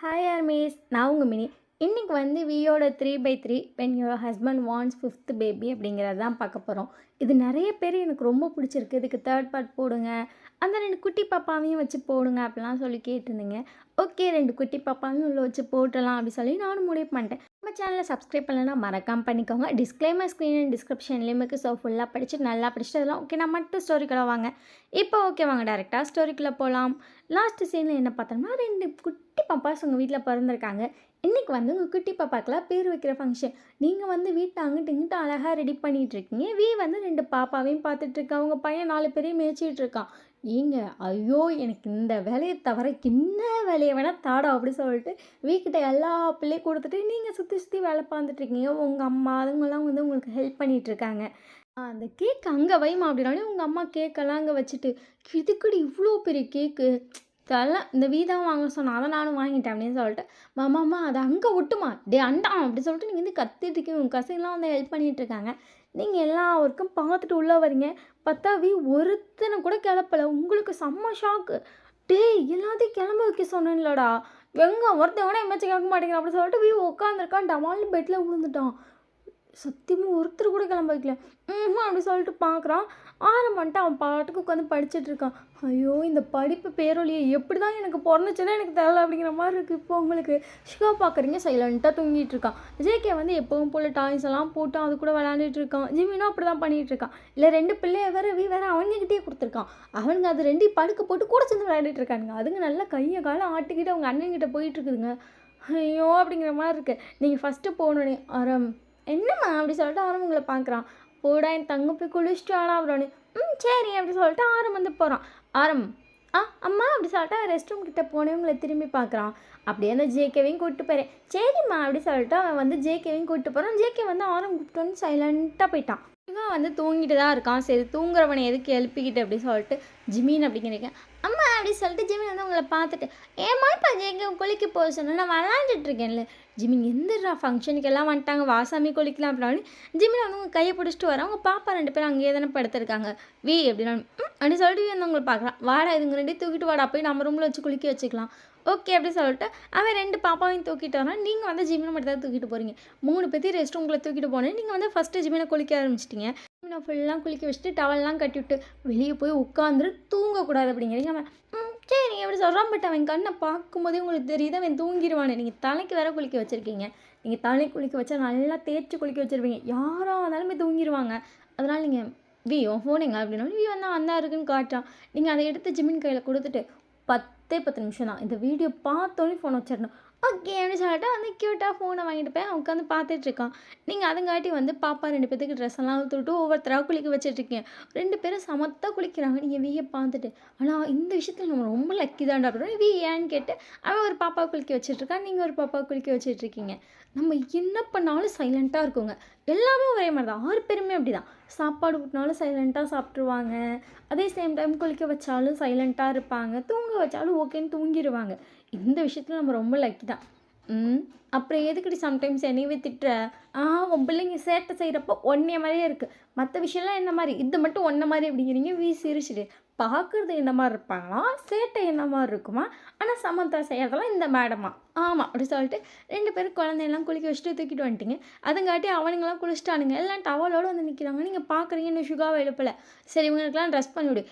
Hi armies, நான் உங்கள் mini. இன்றைக்கி வந்து வியோட 3/3 when your husband wants fifth baby அப்படிங்கிறது தான் பார்க்க போகிறோம். இது நிறைய பேர் எனக்கு ரொம்ப பிடிச்சிருக்கு, இதுக்கு தேர்ட் பார்ட் போடுங்க, அந்த 2 குட்டி பாப்பாவையும் வச்சு போடுங்க அப்படிலாம் சொல்லி கேட்டிருந்தீங்க. ஓகே, 2 குட்டி பாப்பாவையும் உள்ள வச்சு போட்டலாம் அப்படின்னு சொல்லி நானும் முடிவு பண்ணிட்டேன். நம்ம சேனலை சப்ஸ்கிரைப் பண்ணலைன்னா மறக்காமல் பண்ணிக்கோங்க. டிஸ்க்ளைமர் ஸ்க்ரீன் அண்ட் டிஸ்கிரிப்ஷன்லேயுமே ஸோ ஃபுல்லாக படிச்சுட்டு நல்லா படிச்சுட்டு அதெல்லாம் ஓகே. நான் மட்டும் ஸ்டோரிக்குள்ளே வாங்க. இப்போ ஓகே, வாங்க டேரெக்டாக ஸ்டோரிக்குள்ளே போகலாம். லாஸ்ட் சீனில் என்ன பார்த்தோம்னா, 2 குட்டி பாப்பாஸ் உங்கள் வீட்டில் பிறந்திருக்காங்க. இன்றைக்கி வந்து உங்கள் குட்டி பாப்பாக்கெல்லாம் பேர் வைக்கிற ஃபங்க்ஷன். நீங்கள் வந்து வீட்டில் அங்கிட்டு இங்கிட்டு அழகாக ரெடி பண்ணிகிட்ருக்கீங்க. வந்து 2 பாப்பாவையும் பார்த்துட்ருக்கா. அவங்க பையன் 4 பேரையும் மேய்ச்சிட்டு இருக்கான். நீங்கள் ஐயோ எனக்கு இந்த வேலையை தவிர என்ன வேலையை வேணால் தாடா அப்படி சொல்லிட்டு வீக்கிட்ட எல்லா பிள்ளையும் கொடுத்துட்டு நீங்கள் சுற்றி சுற்றி வேலை பார்த்துட்ருக்கீங்க. உங்கள் அம்மா அதுங்கெல்லாம் வந்து உங்களுக்கு ஹெல்ப் பண்ணிகிட்ருக்காங்க. அந்த கேக் அங்கே வைமா அப்படின்னாலே உங்கள் அம்மா கேக்கெல்லாம் அங்கே வச்சுட்டு, இதுக்குடி இவ்வளோ பெரிய கேக்கு, இதெல்லாம் இந்த வீதான் வாங்க சொன்னா, அதை நானும் வாங்கிட்டேன் அப்படின்னு சொல்லிட்டு, மாமாம்மா அதை அங்கே ஒட்டுமா டே அண்டா அப்படி சொல்லிட்டு நீங்கள் வந்து கத்திட்டு இருக்கீங்க. உங்கள் கசையெல்லாம் வந்து ஹெல்ப் பண்ணிகிட்டு இருக்காங்க. நீங்கள் எல்லா ஒர்க்கும் பார்த்துட்டு உள்ளே வரீங்க. பார்த்தா ஒருத்தனை கூட கிளப்பலை. உங்களுக்கு செம்ம ஷாக்கு. டேய் எல்லாத்தையும் கிளம்ப வைக்க சொன்னேன்லடா, எங்கே ஒருத்தன் கூட எம்மாச்சும் கேட்க மாட்டேங்கிறான் அப்படி சொல்லிட்டு உட்காந்துருக்கான். டமால்னு பெட்டில் விழுந்துட்டான். சத்தியமாக ஒருத்தர் கூட கிளம்ப வைக்கல. அப்படி சொல்லிட்டு பார்க்குறான். ஆரம்பிட்டு அவன் பாட்டுக்கு உட்காந்து படிச்சுட்டு இருக்கான். ஐயோ இந்த படிப்பு பேரொழியை எப்படி தான் எனக்கு பிறந்துச்சுன்னா எனக்கு தெரியல அப்படிங்கிற மாதிரி இருக்குது. இப்போ உங்களுக்கு ஷிகா பார்க்குறீங்க, சைலண்ட்டாக தூங்கிட்டு இருக்கான். ஜேகே வந்து எப்பவும் போல் டாய்ஸ் எல்லாம் போட்டு அது கூட விளையாண்டுட்டு இருக்கான். ஜிமினும் அப்படி தான் பண்ணிகிட்டு இருக்கான். இல்லை 2 பிள்ளைய வேறு அவங்ககிட்டே கொடுத்துருக்கான். அவனுங்க அது 2 படுக்க போட்டு கூட சேர்ந்து விளையாடிட்டு இருக்கானுங்க. அதுங்க நல்லா கையை காலம் ஆட்டிக்கிட்டு அவங்க அண்ணன்கிட்ட போயிட்டு இருக்குதுங்க. ஐயோ அப்படிங்கிற மாதிரி இருக்குது. நீங்கள் ஃபஸ்ட்டு போகணுன்னே என்னம்மா அப்படி சொல்லிட்டு அவரும் உங்களை பார்க்குறான். போடா என் தங்க போய் குளிச்சுட்டு ஆனா அவரோன்னு. சரி அப்படி சொல்லிட்டு ஆரம் வந்து போகிறான். ஆரம் அம்மா அப்படி சொல்லிட்டு அவன் ரெஸ்ட் ரூம் கிட்டே போனே உங்களை திரும்பி பார்க்குறான். அப்படியே அந்த ஜேகேவையும் கூப்பிட்டு போகிறேன். சரிம்மா அப்படி சொல்லிட்டு அவன் வந்து ஜேகேவையும் கூப்பிட்டு போகிறான். ஜேகே வந்து ஆரம் கூப்பிட்டோன்னு சைலண்ட்டாக போயிட்டான். இவன் வந்து தூங்கிட்டு தான் இருக்கான். சரி தூங்குறவனை எதுக்கு எழுப்பிக்கிட்டு அப்படி சொல்லிட்டு ஜிமின் அப்படிங்கிறீங்க. அம்மா அப்படி சொல்லிட்டு ஜிமின் வந்து உங்களை பார்த்துட்டு, ஏம்மா இப்போ ஜேகே குளிக்க போக சொன்னால் நான் விளாண்டுட்டு இருக்கேன்ல. ஜிமின் எந்திரா ஃபங்க்ஷனுக்கு எல்லாம் வந்துட்டாங்க, வாசாமி குளிக்கலாம் அப்படின்னாலும் ஜிமின் வந்து உங்கள் கையை பிடிச்சிட்டு வர. அவங்க பாப்பா 2 பேரும் அங்கேயே தானே படுத்துருக்காங்க. அப்படின்னா அப்படி சொல்லிட்டு வந்து உங்களை பார்க்குறான். வாடா இதுங்க 2 தூக்கிட்டு வாடா, போய் நம்ம ரூமில் வச்சு குளிக்க வச்சுக்கலாம். ஓகே அப்படி சொல்லிட்டு அவன் 2 பாப்பாவையும் தூக்கிட்டு வரான். நீங்கள் வந்து ஜிமினை மட்டும் தான் தூக்கிட்டு போகிறீங்க. 3 பேர்த்தையும் ரெஸ்ட் ரூம்குள்ளே தூக்கிட்டு போனேன். நீங்கள் வந்து ஃபஸ்ட்டு ஜிமினை குளிக்க ஆரம்பிச்சிட்டிங்க. ஜிமினை ஃபுல்லாக குளிக்க வச்சுட்டு டவல்லாம் கட்டி விட்டு வெளியே போய் உட்காந்துட்டு தூங்கக்கூடாது அப்படிங்கிறீங்க. அவன் சரி அப்படி சொல்கிறான். பட் அவன் கண்ணை பார்க்கும்போதே உங்களுக்கு தெரியுது அவன் தூங்கிடுவானே. நீங்கள் தலைக்கு வேற குளிக்க வச்சுருக்கீங்க. நீங்கள் தலைக்கு குளிக்க வச்சா நல்லா தேய்ச்சி குளிக்க வச்சுருப்பீங்க. யாராக இருந்தாலுமே தூங்கிடுவாங்க. அதனால் நீங்கள் உன் ஃபோனுங்க அப்படின்னா வந்தா இருக்குன்னு காட்டுறான். நீங்கள் அதை எடுத்து ஜிமின் கையில் கொடுத்துட்டு 10 நிமிஷம் தான், இந்த வீடியோ பார்த்தோன்னே ஃபோன் வச்சிடணும். ஓகே அப்படின்னு சொல்லிட்டு வந்து க்யூட்டாக ஃபோனை வாங்கிட்டு போய் அவன் உட்காந்து பார்த்துட்ருக்கான். நீங்கள் அதுங்காட்டி வந்து பாப்பா 2 பேத்துக்கு ட்ரெஸ் எல்லாம் விட்டுட்டு ஒவ்வொருத்தராக குளிக்க வச்சுட்ருக்கீங்க. 2 பேரும் சமத்தாக குளிக்கிறாங்க. நீங்கள் வீயை பார்த்துட்டு, ஆனால் இந்த விஷயத்தில் நம்ம ரொம்ப லக்கி தான்டா அப்படின்னா ஏன்னு கேட்டு அவன் ஒரு பாப்பா குளிக்க வச்சுட்ருக்கான். நீங்கள் ஒரு பாப்பா குளிக்க வச்சுட்ருக்கீங்க. நம்ம என்ன பண்ணாலும் சைலண்ட்டாக இருக்குங்க. எல்லாமே ஒரே மாதிரி தான். 6 பேருமே அப்படி தான். சாப்பாடு ஊட்டினாலும் சைலண்ட்டாக சாப்பிட்ருவாங்க. அதே சேம் டைம் குளிக்க வச்சாலும் சைலண்ட்டாக இருப்பாங்க. தூங்க வச்சாலும் ஓகேன்னு தூங்கிடுவாங்க. இந்த விஷயத்தில் நம்ம ரொம்ப லக்கி தான். அப்புறம் எதுக்கடி சம்டைம்ஸ் என்னையவே திட்டுற? உன் பிள்ளைங்க சேட்டை செய்கிறப்போ ஒன்றைய மாதிரியே இருக்குது. மற்ற விஷயம்லாம் என்ன மாதிரி, இது மட்டும் ஒன்றை மாதிரி அப்படிங்கிறீங்க. சிரிச்சிடு. பார்க்குறது என்ன மாதிரி இருப்பாங்களா, சேட்டை என்ன மாதிரி இருக்குமா, ஆனால் சமந்தா செய்கிறதெல்லாம் இந்த மேடமா ஆமாம் அப்படி சொல்லிட்டு 2 பேரும் குழந்தையெல்லாம் குளிக்க வச்சுட்டு தூக்கிட்டு வந்துட்டீங்க. அதுங்காட்டி அவனுங்கெல்லாம் குளிச்சிட்டானுங்க. எல்லாம் டவலோடு வந்து நிற்கிறாங்க. நீங்கள் பார்க்குறீங்க இன்னும் சுகாவை எழுப்பலை. சரி இவங்களுக்கெல்லாம் ட்ரெஸ் பண்ணிவிடு.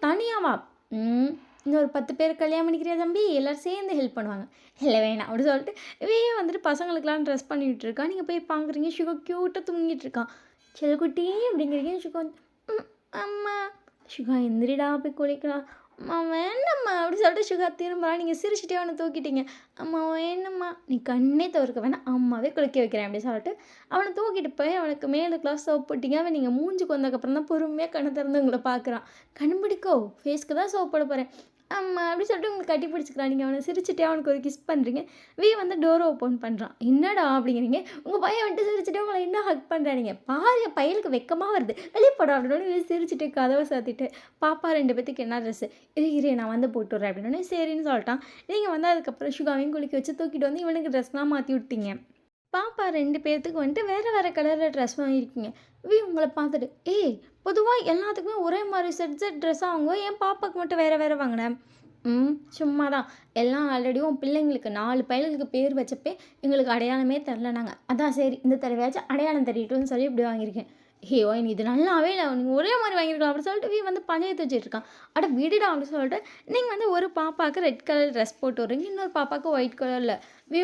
தனியாவா? இன்னொரு 10 பேர் கல்யாணம் பண்ணிக்கிறியா தம்பி, எல்லோரும் சேர்ந்து ஹெல்ப் பண்ணுவாங்க. இல்லை வேணாம் அப்படி சொல்லிட்டு வந்துட்டு பசங்களுக்கெல்லாம் ட்ரெஸ் பண்ணிகிட்டு இருக்கான். நீங்கள் போய் பார்க்குறீங்க சுகா க்யூட்டாக தூங்கிட்டு இருக்கான். செல்குட்டி அப்படிங்கிறீங்க. சுகா அம்மா சுகா எந்திரிடா போய் குளிக்கலாம். அம்மா வேணம்மா அப்படி சொல்லிட்டு சுகா திரும்புறா. நீங்கள் சிரிச்சிட்டே அவனை தூக்கிட்டீங்க. அம்மா வேணும்மா, நீ கண்ணே தவிர்க்க வேணாம், அம்மாவே குளிக்க வைக்கிறேன் அப்படி சொல்லிட்டு அவனை தூக்கிட்டு போய் அவனுக்கு மேலுக்கெலாம் சோப் போட்டிங்க. அவன் நீங்கள் மூஞ்சுக்கு வந்ததுக்கப்புறம் தான் பொறுமையாக கண்ணை திறந்து உங்களை பார்க்குறான். கண்பிடிக்கோ ஃபேஸ்க்கு தான் சோப் போட போகிறேன் அம்மா அப்படி சொல்லிட்டு உங்களுக்கு கட்டி பிடிச்சிக்கிறான். நீங்கள் அவனை சிரிச்சிட்டே அவனுக்கு ஒரு கிஸ் பண்ணுறீங்க. வந்து டோரை ஓப்பன் பண்ணுறான். என்னடா அப்படிங்கிறீங்க. உங்கள் பையன் வந்துட்டு சிரிச்சிட்டே உங்களை என்ன ஹக் பண்ணுறாங்க. பாரு பையனுக்கு வெக்கமாக வருது, வெளியே போட அப்படின்னு சிரிச்சிட்டு கதவை சாத்திட்டு பாப்பா 2 பேத்துக்கு என்ன ட்ரெஸ்ஸு இரு நான் வந்து போட்டு விட்றேன் அப்படின்னு சரின்னு சொல்லிட்டான். நீங்கள் வந்து அதுக்கப்புறம் சுகாவையும் குளிக்க வச்சு தூக்கிட்டு வந்து இவனுக்கு ட்ரெஸ்லாம் மாற்றி விட்டீங்க. பாப்பா 2 பேர்த்துக்கு வந்துட்டு வேறு கலரில் ட்ரெஸ் வாங்கியிருக்கீங்க. உங்களை பார்த்துட்டு பொதுவாக எல்லாத்துக்குமே ஒரே மாதிரி செட் ட்ரெஸ்ஸாக வாங்குவோம், என் பாப்பாவுக்கு மட்டும் வேறு வாங்கினேன். சும்மா தான். எல்லாம் ஆல்ரெடி உன் பிள்ளைங்களுக்கு 4 பயலுங்களுக்கு பேர் வச்சப்பயே எங்களுக்கு அடையாளமே தெரில நாங்க. அதான் சரி இந்த தடவையாச்சும் அடையாளம் தெரியட்டும்னு சொல்லி இப்படி வாங்கியிருக்கேன். "ஏய் ஒயின் இது நல்லாவே இல்ல. நீங்க ஒரே மாரி வாங்கியிருக்கலாம்" அப்படி சொல்லிட்டு இவன் வந்து பஞ்சாயத்து வச்சுட்டு இருக்கான். "அட விடுடா" அப்படி சொல்லிட்டு நீங்க வந்து ஒரு பாப்பாவுக்கு ரெட் கலர் ட்ரெஸ் போட்டு விட்றீங்க. இன்னொரு பாப்பாவுக்கு ஒயிட் கலர்ல.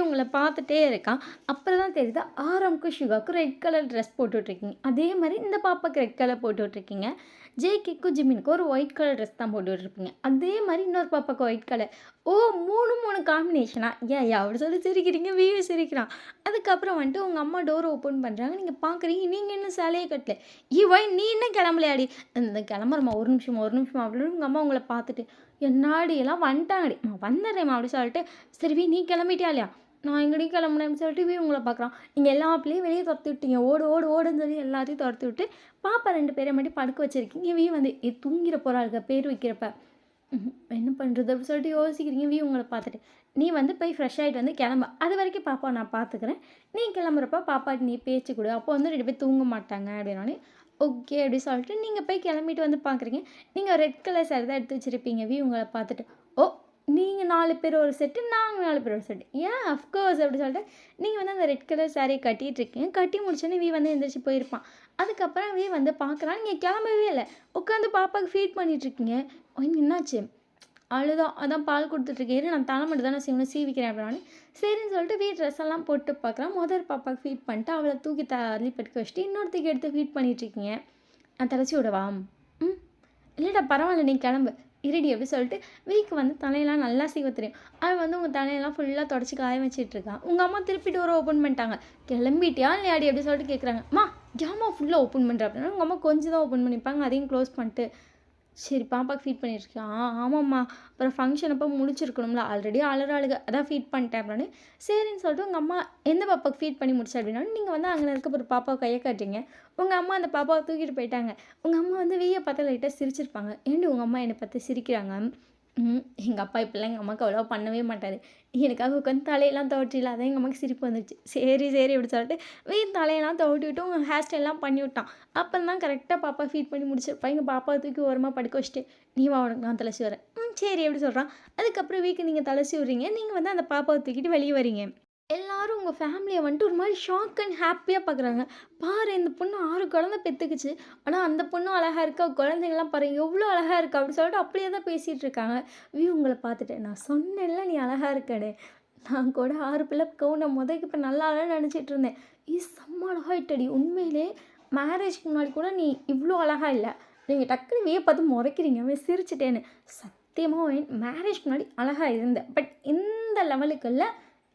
உங்கள பார்த்துட்டே இருக்கான். அப்புறம் தான் தெரியுது ஆரம்க்கும், சிவாவுக்கும் ரெட் கலர் ட்ரெஸ் போட்டு விட்ருக்கீங்க. அதே மாரி இந்த பாப்பாவுக்கு ரெட் கலர் போட்டு விட்ருக்கீங்க. ஜேகேக்கும், ஜிமினுக்கும் ஒரு ஒயிட் கலர் ட்ரெஸ் தான் போட்டு விட்ருப்பீங்க. அதே மாரி இன்னொரு பாப்பாவுக்கு ஒயிட் கலர். ஓ! 3 காம்பினேஷனா? ஏன் அப்படி சொல்லி சிரிக்கிறீங்க. வீயும் சிரிக்கிறான். அதுக்கப்புறம் வந்துட்டு உங்க அம்மா டோர் ஓப்பன் பண்றாங்க. நீங்க பார்க்குறீங்க. நீங்க இன்னும் சேலையே கட்டல. "ஏய் நீ இன்னும் கிளம்பலையாடி?" "இந்த கிளம்புறேம்மா ஒரு நிமிஷம்மா, ஒரு நிமிஷம்மா" அப்படின்னு உங்க அம்மா உங்கள பார்த்துட்டு, "என்னாடி எல்லாம் வந்துட்டாங்கடி." "அம்மா வந்துடுறேம்மா" அப்படி சொல்லிட்டு, "சரி நீ கிளம்பிட்டியா இல்லையா?" "நான் எங்கடி கிளம்புனேன்னு" சொல்லிட்டு உங்கள பார்க்குறான். நீங்க எல்லா பிள்ளையும் வெளிய தொரத்தி விட்டீங்க. ஓடு, ஓடு, ஓடுன்னு சொல்லி எல்லாத்தையும் தொரத்தி விட்டு, பாப்பா 2 பேர மட்டும் படுக்க வச்சிருக்கீங்க. வந்து தூங்கிற போறாளுக பேர் வைக்கிறப்ப. என்ன பண்ணுறது அப்படி சொல்லிட்டு யோசிக்கிறீங்க. உங்கள பார்த்துட்டு. "நீ வந்து போய் ஃப்ரெஷ் ஆயிட்டு வந்து கிளம்பு. அதுவரைக்கும் பாப்பாவ நான் பார்த்துக்கிறேன். நீ கிளம்புறப்ப பாப்பாட்ட நீ பேச்சு குடு. அப்போ வந்து 2 பேரும் தூங்க மாட்டாங்க" அப்படின்னோனே, ஓகே அப்படி சொல்லிட்டு நீங்க போய் கிளம்பிட்டு வந்து பார்க்குறீங்க. நீங்க ரெட் கலர் சாரி தான் எடுத்து வச்சிருப்பீங்க. உங்கள பார்த்துட்டு, "ஓ! நீங்க 4 பேர் ஒரு செட்டு, நாங்க 4 பேர் ஒரு செட்டு." "ஏன் அஃப்கோர்ஸ்" அப்படி சொல்லிட்டு நீங்க வந்து அந்த ரெட் கலர் சாரிய கட்டிட்டுருக்கீங்க. கட்டி முடிச்சோனே வந்து எந்திரிச்சு போயிருப்பான். அதுக்கப்புறம் வந்து பார்க்குறான். நீங்க கிளம்பவே இல்ல. உட்காந்து பாப்பாவுக்கு ஃபீட் பண்ணிட்டுருக்கீங்க. என்னாச்சு? அழுதா. அதான் பால் குடுத்துட்டுருக்கேன். இரு நான் தலை மட்டும் தானே சீவணும் சீவிக்கிறேன் அப்படின்னோனே, சரின்னு சொல்லிட்டு ரட்ரெஸ் எல்லாம் போட்டு பார்க்குறான். முதல் பாப்பாவுக்கு ஃபீட் பண்ணிட்டு, அவள தூக்கி தள்ளி படுக்க வச்சுட்டு, இன்னொருத்திக்கு எடுத்து ஃபீட் பண்ணிட்டுருக்கீங்க. "நான் தலச்சி விடவா?" "ம். இல்லடா பரவாயில்ல நீ கிளம்பு." "இருடி" அப்படி சொல்லிட்டு வந்து தலையெல்லாம் நல்லா சீவ தெரியும். அவன் வந்து உங்க தலையெல்லாம் ஃபுல்லா தொடச்சு காய வச்சுட்டுருக்கான். உங்க அம்மா திருப்பி டோர ஓப்பன் பண்ணிட்டாங்க. "கிளம்பிட்டியா இல்லையாடி?" அப்படி சொல்லிட்டு கேட்குறாங்க. "அம்மா ஏம்மா ஃபுல்லா ஓப்பன் பண்ற?" அப்படின்னா, உங்க அம்மா கொஞ்சம் தான் ஓப்பன் பண்ணியிருப்பாங்க. அதையும் க்ளோஸ் பண்ணிட்டு, சரி பாப்பாக்கு ஃபீட் பண்ணியிருக்கியா? ஆமாம்மா. அப்புறம் ஃபங்க்ஷன் அப்போ முடிச்சிருக்கணும்ல. ஆல்ரெடி அழுறாளுக. அதான் ஃபீட் பண்ணிட்டேன் அப்படின்னு. சரின்னு சொல்லிட்டு உங்க அம்மா எந்த பாப்பாவுக்கு ஃபீட் பண்ணி முடிச்ச அப்படின்னோனே, நீங்க வந்து அங்கே இருக்க ஒரு பாப்பாவ கைய காட்டுறீங்க. உங்க அம்மா அந்த பாப்பாவ தூக்கிட்டு போயிட்டாங்க. உங்க அம்மா வந்து பார்த்தா லைட்டா சிரிச்சிருப்பாங்க. ஏன்டி உங்க அம்மா என்ன பார்த்து சிரிக்கிறாங்க? எங்க அப்பா இப்படிலாம் எங்க அம்மாவுக்கு அவ்வளவா பண்ணவே மாட்டாரு. எனக்காக உட்காந்து தலையெல்லாம் துவட்டில. அதான் எங்க அம்மாவுக்கு சிரிப்பு வந்துருச்சு. சரி, சரி அப்படி சொல்லிட்டு தலையெல்லாம் துவட்டி விட்டு உங்க ஹேர் ஸ்டைல்லாம் பண்ணி விட்டான். அப்புறம் தான் கரெக்ட்டா பாப்பா ஃபீட் பண்ணி முடிச்சிருப்பா. எங்க பாப்பாவ தூக்கி ஓரமா படுக்க வச்சுட்டு, "நீ வா உனக்கு நான் தல சீவுறேன்." சரி அப்படி சொல்றான். அதுக்கப்புறம் நீங்க தல சீவுறீங்க. நீங்க வந்து அந்த பாப்பாவ தூக்கிட்டு வெளிய வரீங்க. எல்லாரும் உங்க ஃபேமிலிய வந்துட்டு ஒரு மாரி ஷாக் அண்ட் ஹேப்பியா பார்க்குறாங்க. "பாரு இந்த பொண்ணு 6 குழந்தை பெத்துக்குச்சு. ஆனா அந்த பொண்ணும் அழகா இருக்கா. குழந்தைங்கலாம் பாரு எவ்ளோ அழகா இருக்கா." அப்படி சொல்லிட்டு அப்படியே தான் பேசிட்டு இருக்காங்க. உங்கள பார்த்துட்டு, "நான் சொன்னேன்ல நீ அழகா இருக்கன்னு." நான் கூட 6 பிள்ளை கவுன மொதக்கு இப்ப நல்லா இல்லன்னு நெனச்சிட்டு இருந்தேன். செம்ம அழகாயிட்டடி! உண்மையிலே மேரேஜ்க்கு முன்னாடி கூட நீ இவ்ளோ அழகா இல்ல." நீங்க டக்குனு பார்த்து மொறைக்கிறீங்க. அவன் சிரிச்சுட்டேன்னு. சத்தியமா மேரேஜ்க்கு முன்னாடி அழகா இருந்த. பட் இந்த லெவலுக்கு இல்ல.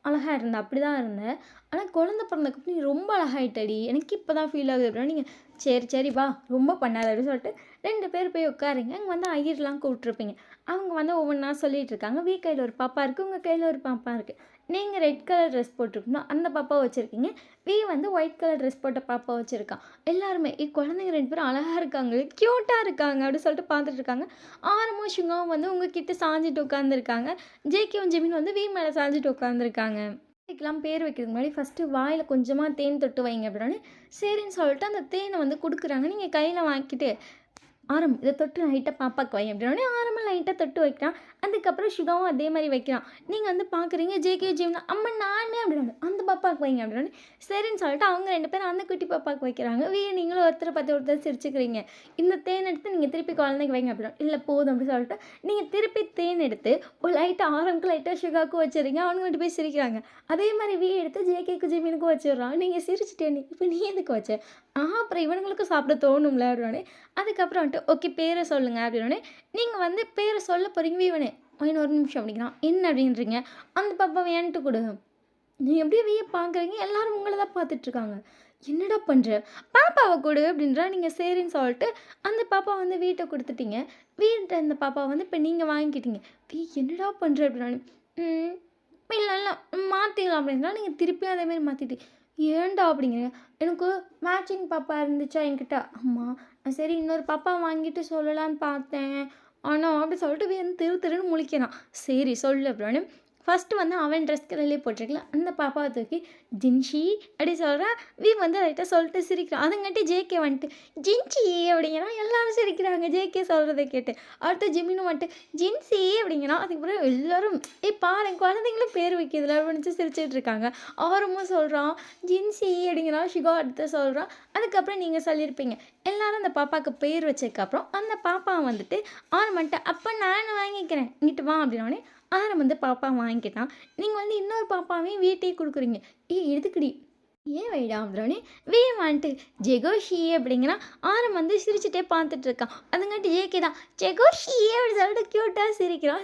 அழகா இருந்த. அப்படிதான் இருந்த. ஆனா குழந்தை பிறந்ததுக்கப்புறம் நீ ரொம்ப அழகாயிட்டடி! எனக்கு இப்ப தான் ஃபீல் ஆகுது அப்படின்னா, நீங்க சரி, சரி வா ரொம்ப பண்ணாத அப்படின்னு சொல்லிட்டு 2 பேர் போய் உட்காருங்க. அங்க வந்து ஐயர்லாம் கூப்பிட்டுருப்பீங்க. அவங்க வந்து ஒவ்வொன்னா சொல்லிட்டு இருக்காங்க. கையில ஒரு பாப்பா இருக்கு. உங்க கையில ஒரு பாப்பா இருக்கு. நீங்க ரெட் கலர் ட்ரெஸ் போட்டிருக்கணும். அந்த பாப்பாவ வச்சிருக்கீங்க. வந்து ஒயிட் கலர் ட்ரெஸ் போட்ட பாப்பாவ வச்சிருக்கான். எல்லாருமே குழந்தைங்க 2 பேரும் அழகா இருக்காங்களே! கியூட்டா இருக்காங்க அப்படின்னு சொல்லிட்டு பார்த்துட்டு இருக்காங்க. ஆரமும், சிங்காவும் வந்து உங்க கிட்ட சாஞ்சுட்டு உட்காந்துருக்காங்க. ஜேகேவும், ஜெமினும் வந்து மேல சாஞ்சுட்டு உட்காந்துருக்காங்க. குழந்தைக்கெல்லாம் பேர் வைக்கிறதுக்கு முன்னாடி ஃபர்ஸ்ட்டு வாயில கொஞ்சமா தேன் தொட்டு வைங்க அப்படின்னோனே, சரின்னு சொல்லிட்டு அந்த தேனை வந்து குடுக்குறாங்க. நீங்க கையில வாங்கிட்டு இத தொட்டு லைட்டா பாப்பாக்கு வை அப்படின்னோனே, ஆரமும் லைட்டா தொட்டு வைக்கிறான். அதுக்கப்புறம் சுகாவும் அதே மாரி வைக்கிறான். நீங்க வந்து பார்க்குறீங்க ஜேகே, ஜெமினா அம்மா நானு அப்படின்னாங்க. அந்த பாப்பாக்கு வைங்க அப்படின்னோனே, சரின்னு சொல்லிட்டு அவங்க 2 பேரும் அந்த குட்டி பாப்பாக்கு வைக்கிறாங்க. நீங்களும் ஒருத்தர பார்த்து ஒருத்தர் சிரிச்சுக்கிறீங்க. இந்த தேன் எடுத்து நீங்க திருப்பி குழந்தைக்கு வைங்க அப்படின்னா, இல்ல போதும் அப்படின்னு சொல்லிட்டு, நீங்க திருப்பி தேன் எடுத்து ஒரு லைட்டா ஆரமுக்கு லைட்டா சுகாவுக்கும் வச்சுறீங்க. அவனுங்க 2 பேரும் சிரிக்கிறாங்க. அதே மாரி எடுத்து ஜேகேக்கும், ஜெமினுக்கும் வச்சுடுறான். நீங்க சிரிச்சுட்டே இப்ப நீ எதுக்கு வச்ச? அப்புறம் இவனுங்களுக்கும் சாப்பிட தோணும்ல அப்படின்னோனே, அதுக்கப்புறம் வந்துட்டு ஓகே பேர சொல்லுங்க அப்படின்னோனே, நீங்க வந்து பேர சொல்ல போறீங்க. இவனே ஒரு நிமிஷம் அப்படிங்கிறான். என்ன அப்படின்றீங்க? அந்த பாப்பாவ என்ட்ட குடு. நீ அப்படியே பார்க்குறீங்க. எல்லாரும் உங்கள தான் பார்த்துட்ருக்காங்க. என்னடா பண்ற? பாப்பாவ குடு அப்படின்றா. நீங்க சரின்னு சொல்லிட்டு அந்த பாப்பா வந்து குடுத்துட்டீங்க. இந்த பாப்பாவ வந்து இப்ப நீங்க வாங்கிக்கிட்டீங்க. என்னடா பண்ற அப்படின்னானே, ம் இல்ல, இல்ல மாத்திக்கலாம் அப்படின்னா, நீங்க திருப்பியும் அதே மாரி மாத்திட்டு, ஏன்டா அப்படிங்கிறீங்க? எனக்கு மேட்சிங் பாப்பா இருந்துச்சா என்கிட்ட. ஆமா. சரி இன்னொரு பாப்பா வாங்கிட்டு சொல்லலான்னு பார்த்தேன். ஆனா அப்படி சொல்லிட்டு வந்து திரு திருன்னு முழிக்கிறான். சரி சொல்லு அப்படின்னு. ஃபர்ஸ்ட்டு வந்து அவன் ட்ரெஸ் கலர்லேயே போட்டிருக்கல அந்த பாப்பாவை தூக்கி ஜின்ஷி அப்படி சொல்கிறான். வி வந்து லைட்டாக சொல்லிட்டு சிரிக்கிறான். அதுங்காட்டி ஜேகே வந்துட்டு ஜின்ஷி அப்படிங்கிறான். எல்லாரும் சிரிக்கிறாங்க ஜேகே சொல்கிறத கேட்டு. அடுத்து ஜிமினும் வந்துட்டு ஜின்சி அப்படிங்கிறான். அதுக்கப்புறம் எல்லாரும் பாரு குழந்தைங்களும் பேர் வைக்கிறதுல அப்படின்னு சிரிச்சிட்டு இருக்காங்க. ஆரமும் சொல்கிறான் ஜின்சி அப்படிங்கிறான். ஷிகா அடுத்து சொல்கிறான். அதுக்கப்புறம் நீங்கள் சொல்லியிருப்பீங்க எல்லாரும் அந்த பாப்பாவுக்கு பேர் வச்சதுக்கப்புறம் அந்த பாப்பா வந்துட்டு ஆரம் வந்துட்டு அப்போ நான் வாங்கிக்கிறேன் இங்கிட்டு வா அப்படின்னோடனே ஆரம் வந்து பாப்பா வாங்கிக்கிட்டான். நீங்கள் வந்து இன்னொரு பாப்பாவையும் வீட்டையே கொடுக்குறீங்க. எதுக்குடி ஏன் வைடா அப்படின்னே வே வந்துட்டு ஜெகோஷி அப்படிங்கிறான். ஆரம் வந்து சிரிச்சுட்டே பார்த்துட்டு இருக்கான். அதுங்காட்டி ஜேகே தான் ஜெகோஷி அப்படி சொல்லிட்டு க்யூட்டாக சிரிக்கிறான்.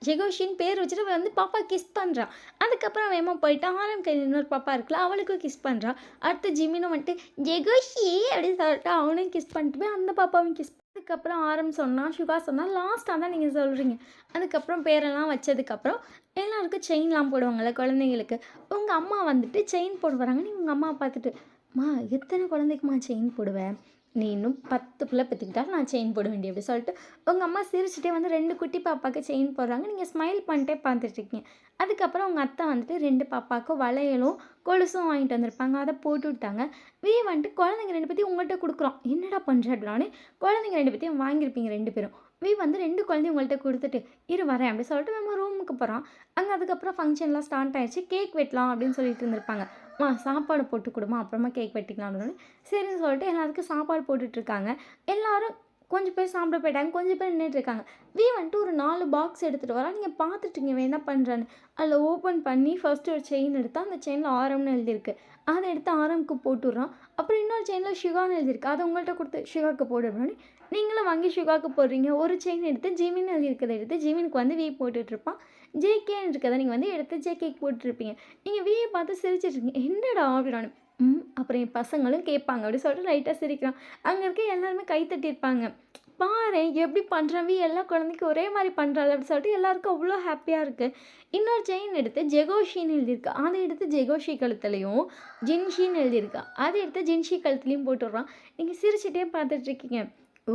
ஜெகோஷின்னு பேர் வச்சுட்டு வந்து பாப்பா கிஸ் பண்ணுறான். அதுக்கப்புறம் வேகமாக போயிட்டான். ஆரம் கையில் இன்னொரு பாப்பா இருக்குல்ல அவளுக்கும் கிஸ் பண்ணுறான். அடுத்து ஜிமினும் வந்துட்டு ஜெகோஷி அப்படின்னு சொல்லிட்டு அவனும் கிஸ் பண்ணிட்டு போய் அந்த பாப்பாவும் கிஸ். அதுக்கப்புறம் ஆரம் சொன்னால் சுகா சொன்னால் லாஸ்ட்டாக தான் நீங்கள் சொல்கிறீங்க. அதுக்கப்புறம் பேரெல்லாம் வச்சதுக்கப்புறம் எல்லாருக்கும் செயின்லாம் போடுவாங்கள்ல குழந்தைங்களுக்கு. உங்கள் அம்மா வந்துட்டு செயின் போட வராங்க. நீ உங்கள் அம்மாவை பார்த்துட்டு மா எத்தனை குழந்தைக்குமா செயின் போடுவேன், நீ இன்னும் 10 பிள்ளை பெற்றுக்கிட்டா நான் செயின் போட வேண்டிய அப்படி சொல்லிட்டு உங்கள் அம்மா சிரிச்சுட்டே வந்து 2 குட்டி பாப்பாவுக்கு செயின் போடுறாங்க. நீங்கள் ஸ்மைல் பண்ணிட்டே பார்த்துட்ருக்கீங்க. அதுக்கப்புறம் உங்கள் அத்தை வந்துட்டு 2 பாப்பாவுக்கு வளையலும் கொலுசும் வாங்கிட்டு வந்திருப்பாங்க. அதை போட்டு விட்டாங்க. வந்துட்டு குழந்தைங்க 2 பேத்தையும் உங்கள்கிட்ட கொடுக்குறோம். என்னடா பண்ணுற அப்படின்னாலே குழந்தைங்க 2 பேத்தையும் வாங்கியிருப்பீங்க 2 பேரும். வந்து 2 குழந்தையும் உங்கள்கிட்ட கொடுத்துட்டு இரு வரேன் அப்படி சொல்லிட்டு நம்ம ரூமுக்கு போகிறான். அங்கே அதுக்கப்புறம் ஃபங்க்ஷன்லாம் ஸ்டார்ட் ஆகிடுச்சு. கேக் வெட்டலாம் அப்படின்னு சொல்லிட்டு இருந்திருப்பாங்க. சாப்பாடு போட்டு கொடுமா அப்புறமா கேக் வெட்டிக்கலாம் அப்படின்னு சரின்னு சொல்லிட்டு எல்லாத்துக்கும் சாப்பாடு போட்டுட்ருக்காங்க. எல்லோரும் கொஞ்சம் பேர் சாப்பிட போயிட்டாங்க. கொஞ்சம் பேர் நின்றுட்டுருக்காங்க. வந்துட்டு ஒரு 4 பாக்ஸ் எடுத்துகிட்டு வரா. நீங்கள் பார்த்துட்டீங்க என்ன பண்ணுறான்னு. அதில் ஓப்பன் பண்ணி ஃபஸ்ட்டு ஒரு செயின் எடுத்தால் அந்த செயினில் ஆரம்னு எழுதியிருக்கு. அதை எடுத்து ஆரம்க்கு போட்டுடுறான். அப்புறம் இன்னொரு செயினில் ஷுகான்னு எழுதியிருக்கு. அதை உங்கள்கிட்ட கொடுத்து ஷுகாவுக்கு போடு அப்படின்னு நீங்களும் வாங்கி ஷுகாவுக்கு போடுறீங்க. ஒரு செயின் எடுத்து ஜிமின் எழுதியிருக்கிறத எடுத்து ஜிமினுக்கு வந்து போட்டுட்ருப்பான். ஜேகேன்னு இருக்கிறத நீங்கள் வந்து எடுத்து ஜேகேக்கு போட்டுருப்பீங்க. நீங்கள் பார்த்து சிரிச்சிட்ருக்கீங்க. என்னடா அப்படின்னு அப்புறம் என் பசங்களும் கேட்பாங்க அப்படி சொல்லிட்டு லைட்டாக சிரிக்கிறான். அங்கே இருக்க எல்லாருமே கை தட்டியிருப்பாங்க. பாரு எப்படி பண்ணுறான் எல்லா குழந்தைக்கும் ஒரே மாதிரி பண்ணுறாள் அப்படி சொல்லிட்டு எல்லாருக்கும் அவ்வளோ ஹாப்பியாக இருக்குது. இன்னொரு செயின் எடுத்து ஜெகோஷின்னு எழுதியிருக்கா. அதை எடுத்து ஜெகோஷி கழுத்துலையும் ஜின்ஷின்னு எழுதியிருக்கா. அதை எடுத்து ஜின்ஷி கழுத்துலையும் போட்டுடுறான். நீங்கள் சிரிச்சிட்டே பார்த்துட்ருக்கீங்க.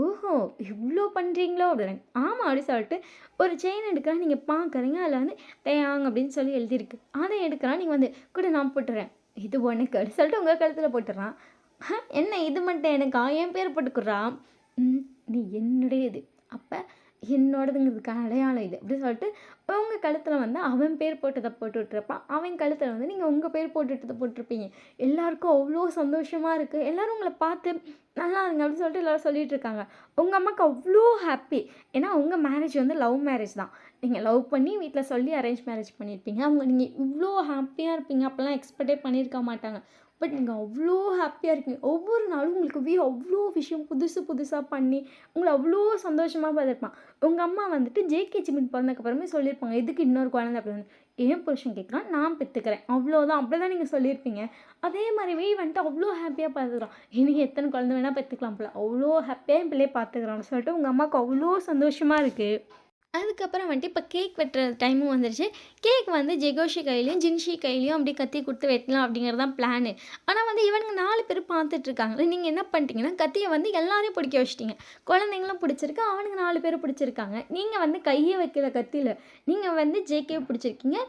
ஓஹோ இவ்வளோ பண்ணுறீங்களோ அப்படின்னு. ஆமாம் அப்படி சொல்லிட்டு ஒரு செயின் எடுக்கிறான். நீங்கள் பார்க்குறீங்க அதில் வந்து தேயாங் அப்படின்னு சொல்லி எழுதியிருக்கு. அதை எடுக்கிறான். நீங்கள் வந்து கூட நான் போட்டுறேன் இது உனக்கு அப்படி சொல்லிட்டு உங்கள் கழுத்தில் போட்டுடுறான். என்ன இது மட்டும் எனக்கா என் பேர் போட்டுக்குறான். நீ என்னுடைய இது அப்போ என்னோடதுங்கிறதுக்கான அடையாளம் இது அப்படி சொல்லிட்டு உங்கள் கழுத்தில் வந்து அவன் பேர் போட்டதை போட்டு விட்டுருப்பான். அவன் கழுத்தில் வந்து நீங்கள் உங்கள் பேர் போட்டுவிட்டதை போட்டிருப்பீங்க. எல்லாருக்கும் அவ்வளோ சந்தோஷமாக இருக்குது. எல்லோரும் உங்களை பார்த்து நல்லா இருங்க அப்படின்னு சொல்லிட்டு எல்லோரும் சொல்லிகிட்டு இருக்காங்க. உங்கள் அம்மாவுக்கு அவ்வளோ ஹாப்பி. ஏன்னா உங்கள் மேரேஜ் வந்து லவ் மேரேஜ் தான். நீங்கள் லவ் பண்ணி வீட்டில் சொல்லி அரேஞ்ச் மேரேஜ் பண்ணியிருப்பீங்க. அவங்க நீங்கள் இவ்வளோ ஹாப்பியாக இருப்பீங்க அப்போல்லாம் எக்ஸ்பெக்டே பண்ணியிருக்க மாட்டாங்க. பட் நீங்கள் அவ்வளோ ஹாப்பியாக இருக்கீங்க. ஒவ்வொரு நாளும் உங்களுக்கு அவ்வளோ விஷயம் புதுசாக பண்ணி உங்களை அவ்வளோ சந்தோஷமாக பார்த்துருப்பான். உங்கள் அம்மா வந்துட்டு ஜேகே ஜிமின் பிறந்ததுக்கப்புறமே சொல்லியிருப்பாங்க எதுக்கு இன்னொரு குழந்தை அப்படின்னு. ஏன் புருஷன் கேட்குறான் நான் பெற்றுக்கிறேன் அவ்வளோதான் அப்படி தான் நீங்கள் சொல்லியிருப்பீங்க. அதே மாதிரி வந்துட்டு அவ்வளோ ஹாப்பியாக பார்த்துக்கிறான். எனக்கு எத்தனை குழந்தை வேணால் பெற்றுக்கலாம் போல அவ்வளோ ஹாப்பியாக என் பிள்ளையை பார்த்துக்கிறான்னு சொல்லிட்டு உங்கள் அம்மாவுக்கு அவ்வளோ சந்தோஷமாக இருக்குது. அதுக்கப்புறம் வந்துட்டு இப்போ கேக் வெட்டுற டைமும் வந்துருச்சு. கேக் வந்து ஜெகோஷி கையிலையும் ஜின்ஷி கையிலையும் அப்படி கத்தி கொடுத்து வெட்டலாம் அப்படிங்கிறது தான் பிளானு. ஆனால் வந்து இவனுங்க 4 பேர் பார்த்துட்ருக்காங்க. நீங்கள் என்ன பண்ணிட்டீங்கன்னா கத்தியை வந்து எல்லாரையும் பிடிக்க வச்சிட்டிங்க. குழந்தைங்களும் பிடிச்சிருக்கு, அவனுங்க 4 பேர் பிடிச்சிருக்காங்க. நீங்கள் வந்து கையை வைக்கல கத்தியில். நீங்கள் வந்து ஜேகேவை பிடிச்சிருக்கீங்க,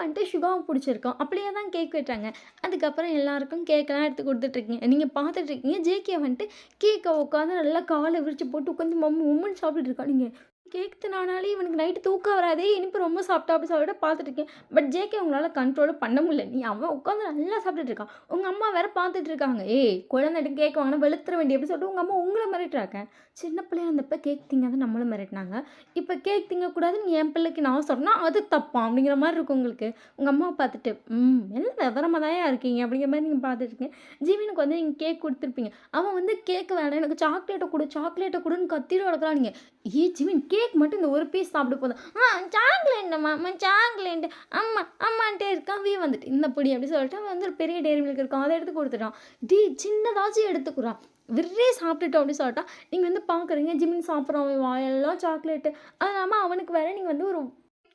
வந்துட்டு சுகாவும் பிடிச்சிருக்கோம். அப்படியே தான் கேக் வெட்டுறாங்க. அதுக்கப்புறம் எல்லாருக்கும் கேக்கெல்லாம் எடுத்து கொடுத்துட்ருக்கீங்க. நீங்கள் பார்த்துட்ருக்கீங்க. ஜேகே வந்துட்டு கேக்கை உட்காந்து நல்லா காலை விரிச்சு போட்டு உட்காந்து உம்முன்னு சாப்பிட்டுருக்கா. நீங்கள் கேக் தின்னானாலே இவனுக்கு நைட்டு தூக்கம் வராதே இனிப்பு ரொம்ப சாப்பிட்டா அப்படி சொல்லிட்டு பார்த்துட்ருக்கேன். பட் ஜேகே உங்களால் கண்ட்ரோல் பண்ண முடியல. நீ அவன் உட்காந்து நல்லா சாப்பிட்டுட்டு இருக்கான். உங்கள் அம்மா வேறு பார்த்துட்டு இருக்காங்க. குழந்தைட்டு கேக் வாங்கினா வெளுத்துற வேண்டிய எப்படி சொல்லிட்டு உங்கள் அம்மா உங்களை மிரட்டுறாங்க. சின்ன பிள்ளையா இருந்தப்போ கேக் திங்காத நம்மளும் மிரட்டினாங்க. இப்போ கேக் திங்கக்கூடாதுன்னு என் பிள்ளைக்கு நான் சொன்னால் அது தப்பா அப்படிங்கிற மாதிரி இருக்கும் உங்களுக்கு. உங்கள் அம்மாவை பார்த்துட்டு எல்லாம் விவரமாக தான் இருக்கீங்க அப்படிங்கிற மாதிரி நீங்கள் பார்த்துட்ருக்கீங்க. ஜீவனுக்கு வந்து நீங்கள் கேக் கொடுத்துருப்பீங்க. அவன் வந்து கேக் வேணாம் எனக்கு சாக்லேட்டை கொடுன்னு கத்திட்டு வளர்க்குறான். நீங்கள் ஜிமின் கேக் மட்டும் இந்த ஒரு பீஸ் சாப்பிட போதும். சாக்லேட்டுமா சாக்லேட்டு அம்மான்ட்டே இருக்கான். வந்துட்டு இந்த பொடி அப்படி சொல்லிட்டு அவன் வந்து ஒரு பெரிய டேரி மில்க் இருக்கான் அதை எடுத்து கொடுத்துட்டான். சின்னதாச்சும் எடுத்துக்கிறான். விரே சாப்பிட்டுட்டோம் அப்படி சொல்லிட்டா. நீங்கள் வந்து பார்க்குறீங்க ஜிமின் சாப்பிட்றான் வாயெல்லாம் சாக்லேட்டு. அது இல்லாமல் அவனுக்கு வேறு நீங்கள் வந்து ஒரு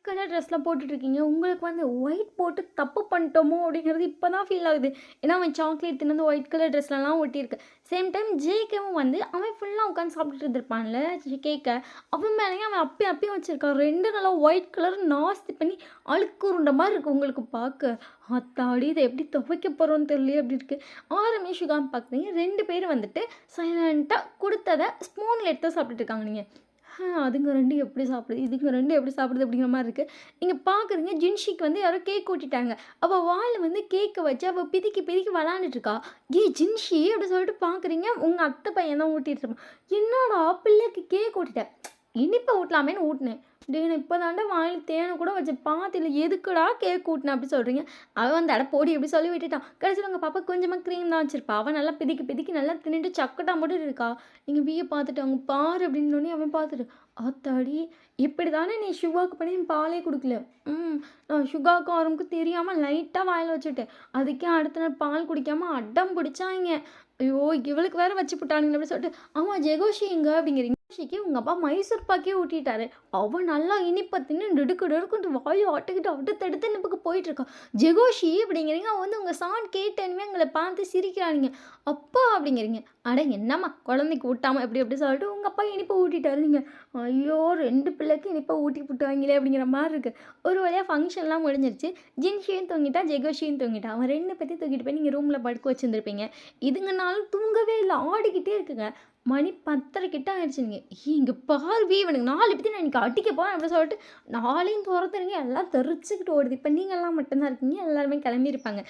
கலர் ட்ரெஸ்லாம் போட்டுட்ருக்கீங்க. உங்களுக்கு வந்து ஒயிட் போட்டு தப்பு பண்ணிட்டோமோ அப்படிங்கிறது இப்போ தான் ஃபீல் ஆகுது. ஏன்னா அவன் சாக்லேட் தின்னு வந்து ஒயிட் கலர் ட்ரெஸ்லலாம் ஒட்டியிருக்கு. சேம் டைம் ஜேகேவும் வந்து அவன் ஃபுல்லாக உட்காந்து சாப்பிட்டுட்டு இருந்திருப்பான்ல கேக்க. அவன் மேலேயும் அவன் அப்பயும் வச்சிருக்கான். 2 நல்லா ஒயிட் கலர் நாஸ்தி பண்ணி அழுக்கு உருண்ட மாரி இருக்கு உங்களுக்கு பார்க்க. ஆத்தாடி! இத எப்படி துவைக்க போறோம்னு தெரியலையே அப்படி இருக்கு. ஆரம்பி சுகாம் பார்க்குறீங்க 2 பேரும் வந்துட்டு சைலன்ட்டா குடுத்தத ஸ்பூன்ல எடுத்து சாப்பிட்டுட்டு இருக்காங்க நீங்க. அதுங்க 2 எப்படி சாப்பிடுது? இதுங்க 2 எப்படி சாப்பிடுது? அப்படிங்கிற மாரி இருக்கு. நீங்க பார்க்குறீங்க ஜின்ஷிக்கு வந்து யாரோ கேக் ஊட்டிட்டாங்க. அவ வாயில வந்து கேக்க வச்சு அவ பிதுக்கி பிதுக்கி விளாண்டுட்டு இருக்கா. "ஏய் ஜின்ஷி" அப்படி சொல்லிட்டு பார்க்குறீங்க, உங்க அத்தை பையன் தான் ஊட்டிட்டு இருப்பான். "என்னடா பிள்ளைக்கு கேக் ஊட்டிட்ட?" "இனிப்ப ஊட்டலாமேன்னு ஊட்டுனேன்." "டேய் நான் இப்ப தான்டா வாயில தேன கூட வச்சேன். பாத்தில எதுக்குடா கேக் ஊட்டுன?" அப்படி சொல்றீங்க. அவன் வந்து "அட போடி" அப்படி சொல்லி விட்டுட்டான். கடைசில உங்க பாப்பா கொஞ்சமா கிரீம் தான் வச்சிருப்பா. அவ நல்லா பிதுக்கி பிதுக்கி நல்லா தின்னுட்டு சக்கட்டா மட்டும் இருக்கா. நீங்க விய பார்த்துட்டு "அங்க பாரு" அப்படின்னோனே அவன் பார்த்துட்டு, "ஆத்தாடி! இப்படி தானே நீ சுகாவுக்கு பண்ணி பாலே குடுக்கல." ம். நான் சுகாவுக்கும் ஆரம்க்கும் தெரியாம லைட்டா வாயில வச்சுட்டேன். அதுக்கே அடுத்த நாள் பால் குடிக்காம அடம் பிடிச்சாய்ங்க. ஐயோ! இவளுக்கு வேற வச்சு புட்டானுங்களே அப்படி சொல்லிட்டு, "ஆமா ஜெகோஷி எங்க?" அப்படிங்கிறீங்க. ஜெகோஷிக்கு உங்க அப்பா மைசூர் பாக்கே ஊட்டிட்டாரு. அவ நல்லா இனிப்ப தின்னு டிடுக்கு டிடுக்குன்ட்டு வாய ஆட்டிக்கிட்டு அடுத்தடுத்த இனிப்புக்கு போயிட்டுருக்கா. "ஜெகோஷி" அப்படிங்கிறீங்க. அவ வந்து உங்க சவுண்ட் கேட்டோனமே எங்கள பார்த்து சிரிக்கிறானுங்க. "அப்பா" அப்படிங்கிறீங்க. அட என்னம்மா குழந்தைக்கு ஊட்டாம எப்படி அப்படி சொல்லிட்டு உங்க அப்பா இனிப்ப ஊட்டிட்டாரு. நீங்க ஐயோ! 2 பிள்ளைக்கு இனிப்ப ஊட்டி புட்டாய்ங்களே அப்படிங்கிற மாரி இருக்கு. ஒரு வழியா ஃபங்ஷன்லாம் முடிஞ்சிருச்சு. ஜின்ஷியும் தூங்கிட்டா, ஜெகோஷியும் தூங்கிட்டா. அவன் 2 பேத்தையும் தூக்கிட்டு போய் நீங்க ரூம்ல படுக்க வச்சிருந்திருப்பீங்க. இதுங்கனாலும் தூங்கவே இல்ல. ஆடிக்கிட்டே இருக்குங்க. மணி 10:30 கிட்ட ஆயிடுச்சுங்க. "இங்க பாருவி இவனுக்கு 4 பேத்தையும் நான் இன்னைக்கு அடிக்க போறேன்" அப்படின்னு சொல்லிட்டு 4யும் தொரத்துறீங்க. எல்லாம் தெறிச்சுக்கிட்டு ஓடுது. இப்ப நீங்கலாம் மட்டும் தான் இருக்கீங்க. எல்லாருமே கிளம்பியிருப்பாங்க.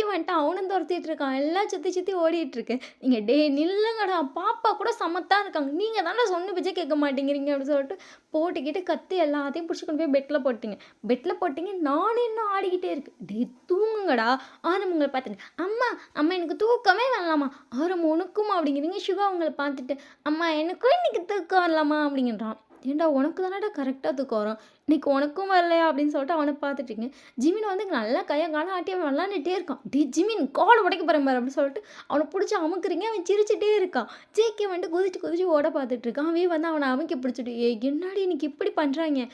வந்துட்டு அவனும் தொரத்திட்டு இருக்கான். எல்லாம் சுத்தி சுத்தி ஓடிட்டு இருக்கு. நீங்க "டேய் நில்லுங்கடா! பாப்பா கூட சமத்தா இருக்காங்க. நீங்க தான்டா சொன்ன பேச்சே கேட்க மாட்டேங்கிறீங்க" அப்படின்னு சொல்லிட்டு போட்டுக்கிட்டு கத்தி எல்லாத்தையும் புடிச்சு கொண்டு போய் பெட்ல போட்டீங்க. பெட்ல போட்டீங்க. நானும் இன்னும் ஆடிக்கிட்டே இருக்கு. "டேய் தூங்குங்கடா!" ஆரம் உங்கள பார்த்துட்டு, "அம்மா அம்மா எனக்கு தூக்கமே வரலம்மா." "ஆரம் உனக்குமா?" அப்படிங்கிறீங்க. சுகா உங்கள பார்த்துட்டு, "அம்மா எனக்கும் இன்னைக்கு தூக்கம் வரலம்மா" அப்படிங்கிறான். "ஏன்டா உனக்கு தானடா கரெக்ட்டா தூக்கம் வரும். இன்னைக்கு உனக்கும் வரலையா?" அப்படின்னு சொல்லிட்டு அவன பார்த்துட்டுருக்கீங்க. ஜிமின் வந்து நல்லா கைய கால ஆட்டி அவன் விளாண்டுட்டே இருக்கான். "டேய் ஜிமின் கால உடைக்க போறேன் பாரு" அப்படின்னு சொல்லிட்டு அவன புடிச்சு அமுக்குறீங்க. அவன் சிரிச்சுட்டே இருக்கான். ஜேகே வந்துட்டு குதிச்சு குதிச்சு ஓட பார்த்துட்டு இருக்கான். அவன் வந்து அவன அமுக்கி பிடிச்சுட்டு, "ஏய் என்னடி இன்னைக்கு இப்படி பண்றாய்ங்க?"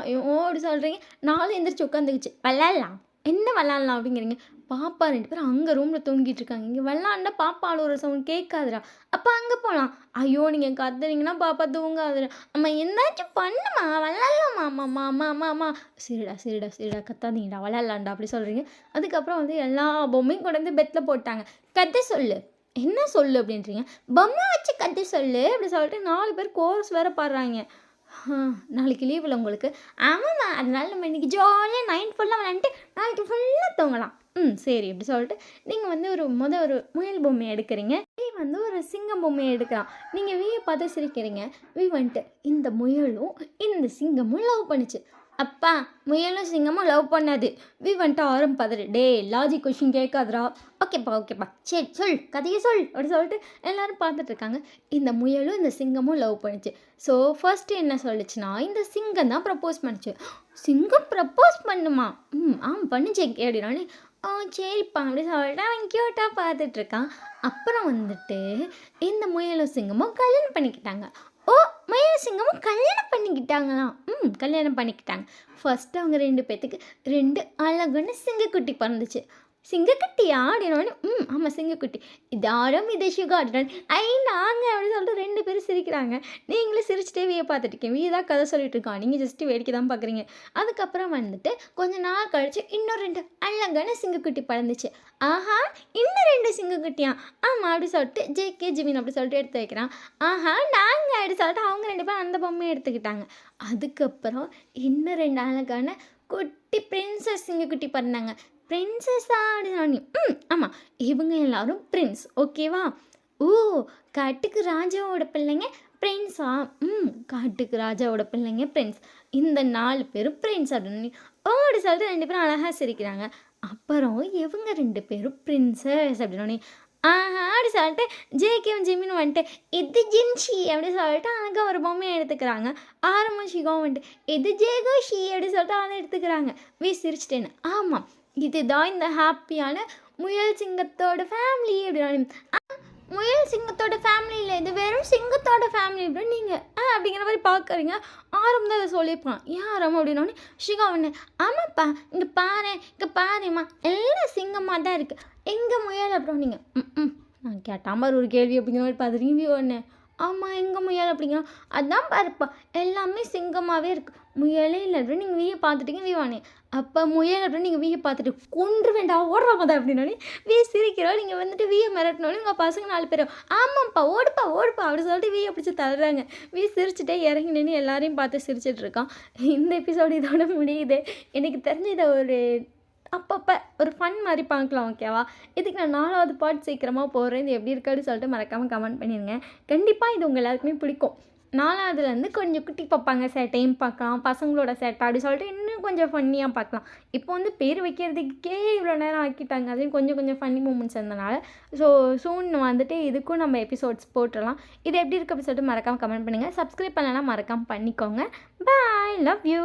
ஐயோ! அப்படி சொல்றீங்க. நானும் எந்திரிச்சு உட்காந்துக்கிச்சு. "வெளாடலாம்." "என்ன வெளாடலாம்?" அப்படிங்கிறீங்க. பாப்பா 2 பேரும் அங்க ரூம்ல தூங்கிட்டு இருக்காங்க. இங்க வெளாண்டா பாப்பா அழுவுற சவுண்ட் கேட்காதுடா. அப்ப அங்க போலாம். ஐயோ! நீங்க கத்துனீங்கன்னா பாப்பா தூங்காதுடா. அம்மா என்னாச்சும் பண்ணும்மா வெளாடலாம்மா அம்மா அம்மா அம்மா அம்மா. சரிடா சரிடா சரிடா கத்தாதீங்கடா வெளாடலாம்டா அப்படி சொல்றீங்க. அதுக்கப்புறம் வந்து எல்லா பொம்மையும் கொண்டு வந்து பெட்ல போட்டாங்க. கதை சொல்லு. என்ன சொல்லு அப்படின்றீங்க. பொம்மை வச்சு கதை சொல்லு அப்படி சொல்லிட்டு 4 பேர் கோரஸ் வேற பாடுறாய்ங்க. நாளைக்கு லீவுல உங்களுக்கு. ஆமாம்மா. அதனால நம்ம இன்னைக்கு ஜாலியா நைட் ஃபுல்லா விளையாண்டுட்டு நாளைக்கு ஃபுல்லா தூங்கலாம். சரி அப்படி சொல்லிட்டு நீங்க வந்து ஒரு முயல் பொம்மைய எடுக்குறீங்க. வந்து ஒரு சிங்கம் பொம்மைய எடுக்கிறான். நீங்க விய பார்த்து சிரிக்கிறீங்க. வந்துட்டு இந்த முயலும் இந்த சிங்கமும் லவ் பண்ணுச்சு. அப்பா முயலும் சிங்கமும் லவ் பண்ணாது. வந்துட்டு ஆரம்பிப்பாரு. டேய் லாஜிக் கொஸ்டின் கேட்காதடா. ஓகேப்பா ஓகேப்பா. சரி சொல் கதையை சொல் அப்படி சொல்லிட்டு எல்லாரும் பார்த்துட்டு இருக்காங்க. இந்த முயலும் இந்த சிங்கமும் லவ் பண்ணுச்சு. ஸோ ஃபர்ஸ்ட்டு என்ன சொல்லுச்சுன்னா இந்த சிங்கம் தான் ப்ரப்போஸ் பண்ணுச்சு. சிங்கம் ப்ரப்போஸ் பண்ணுமா? பண்ணுச்சு அப்படின்னாலே சரிப்பா அப்படி சொல்லிட்டு அவன் க்யூட்டாக பார்த்துட்ருக்கான். அப்புறம் வந்துட்டு இந்த முயலும் சிங்கமும் கல்யாணம் பண்ணிக்கிட்டாங்க. ஓ! முயலும் சிங்கமும் கல்யாணம் பண்ணிக்கிட்டாங்களாம். கல்யாணம் பண்ணிக்கிட்டாங்க. ஃபர்ஸ்ட்டு அவங்க 2 பேத்துக்கு 2 அழகான சிங்கக்குட்டி பிறந்துச்சு. "சிங்கக்குட்டியா?" அப்படின்னோடனே, ஆமாம் சிங்கக்குட்டி. "இது ஆரம் இது சுகா" அப்படின்னோடனே, நாங்க" அப்படின்னு சொல்லிட்டு 2 பேரும் சிரிக்கிறாங்க. நீங்களும் சிரிச்சுட்டே விய பார்த்துட்டுருக்கீங்க. விய தான் கதை சொல்லிட்டு இருக்கான். நீங்க ஜஸ்ட்டு வேடிக்கை தான் பார்க்குறீங்க. அதுக்கப்புறம் வந்துட்டு கொஞ்ச நாள் கழிச்சு இன்னும் 2 அழகான சிங்கக்குட்டி பிறந்துச்சு. "ஆஹா! இன்னும் 2 சிங்கக்குட்டியா?" "ஆமாம்" அப்படி சொல்லிட்டு ஜேகே, ஜிமின் அப்படி சொல்லிட்டு எடுத்து வைக்கிறான். "ஆஹா! நாங்க" அப்படி சொல்லிட்டு அவங்க 2 பேரும் அந்த பொம்மையை எடுத்துக்கிட்டாங்க. அதுக்கப்புறம் இன்னும் 2 அழகான குட்டி பிரின்சஸ் சிங்கக்குட்டி பிறந்தாங்க. "பிரின்சஸா?" அப்படின்னு ஆமாம். இவங்க எல்லாரும் பிரின்ஸ். ஓகேவா? "ஓ! காட்டுக்கு ராஜாவோட பிள்ளைங்க பிரின்ஸா?" காட்டுக்கு ராஜாவோட பிள்ளைங்க பிரின்ஸ். இந்த 4 பேரும் பிரின்ஸ் அப்படின்னு. ஓ! அப்படி சொல்லிட்டு 2 பேரும் அழகா சிரிக்கிறாங்க. அப்புறம் இவங்க 2 பேரும் பிரின்சஸ் அப்படின்னோடனே, ஆஹா! அப்படி சொல்லிட்டு ஜேகேவும் ஜிமினும் வந்துட்டு, "இது ஜின்ஷி" அப்படி சொல்லிட்டு அழகா ஒரு பொம்மைய எடுத்துக்கிறாங்க. ஆரமும் ஷிகாவும் வந்துட்டு, "இது ஜேகோஷி" அப்படி சொல்லிட்டு அதை எடுத்துக்கிறாங்க. சிரிச்சுட்டேன்னு. ஆமாம். இதுதான் இந்த ஹாப்பியான முயல் சிங்கத்தோட ஃபேமிலி அப்படின்னு. முயல் சிங்கத்தோட ஃபேமிலி இல்லை, இது வெறும் சிங்கத்தோட ஃபேமிலி அப்படின்னு நீங்கள் அப்படிங்கிற மாதிரி பார்க்குறீங்க. ஆரம் தான் அதை சொல்லியிருப்பான். ஏன் ஆரம் அப்படின்னோடனே ஷிகா ஒன்று, ஆமாப்பா இங்கே பாரு, இங்கே பாரும்மா, எல்லாம் சிங்கமாக தான் இருக்குது, எங்கே முயல் அப்புறம் நீங்கள் நான் கேட்டால் மாதிரி ஒரு கேள்வி அப்படிங்கிற மாதிரி பார்த்துருக்கீங்க ஒன்று. ஆமாம் எங்கே முயல் அப்படிங்கிற, அதான் பாருப்பா எல்லாமே சிங்கமாகவே இருக்குது, முயலே இல்லை அப்படின்னு நீங்கள் வீயை பார்த்துட்டீங்க வீவானே. அப்போ முயல் அப்படின்னு நீங்கள் வீயை பார்த்துட்டு கொன்று வேண்டாம் ஓடுறாம தான் அப்படின்னோடனே வீ சிரிக்கிறோம். நீங்கள் வந்துட்டு வீயை மிரட்டினோடனே உங்கள் பசங்க 4 பேரும் ஆமாம்ப்பா ஓடுப்பா ஓடுப்பா அப்படின்னு சொல்லிட்டு வீயை பிடிச்சி தள்ளுறாங்க. வீ சிரிச்சுட்டே இறங்கி நின்று எல்லாரையும் பார்த்து சிரிச்சிட்டு இருக்கான். இந்த எபிசோடு இதோட முடியுது. எனக்கு தெரிஞ்ச இதை ஒரு அப்பப்போ ஒரு ஃபன் மாதிரி பார்க்கலாம், ஓகேவா? இதுக்கு நான் 4வது பார்ட் சீக்கிரமாக போடுறேன். இது எப்படி இருக்கான்னு சொல்லிட்டு மறக்காமல் கமெண்ட் பண்ணிடுங்க. கண்டிப்பாக இது உங்கள் எல்லாருக்குமே பிடிக்கும். 4வதுலேருந்து கொஞ்சம் குட்டி பார்ப்பாங்க சேட்டையும் பார்க்கலாம், பசங்களோட சேட்டை அப்படி சொல்லிட்டு இன்னும் கொஞ்சம் ஃபன்னியாக பார்க்கலாம். இப்போ வந்து பேர் வைக்கிறதுக்கே இவ்வளோ நேரம் ஆக்கிட்டாங்க, அதையும் கொஞ்சம் கொஞ்சம் ஃபன்னி மூமெண்ட்ஸ் இருந்தனால. ஸோ சூன் வந்துட்டு இதுக்கும் நம்ம எபிசோட்ஸ் போட்டுடலாம். இது எப்படி இருக்கு அப்படி சொல்லிட்டு மறக்காமல் கமெண்ட் பண்ணுங்கள். சப்ஸ்கிரைப் பண்ணலைன்னா மறக்காமல் பண்ணிக்கோங்க. பாய், லவ் யூ.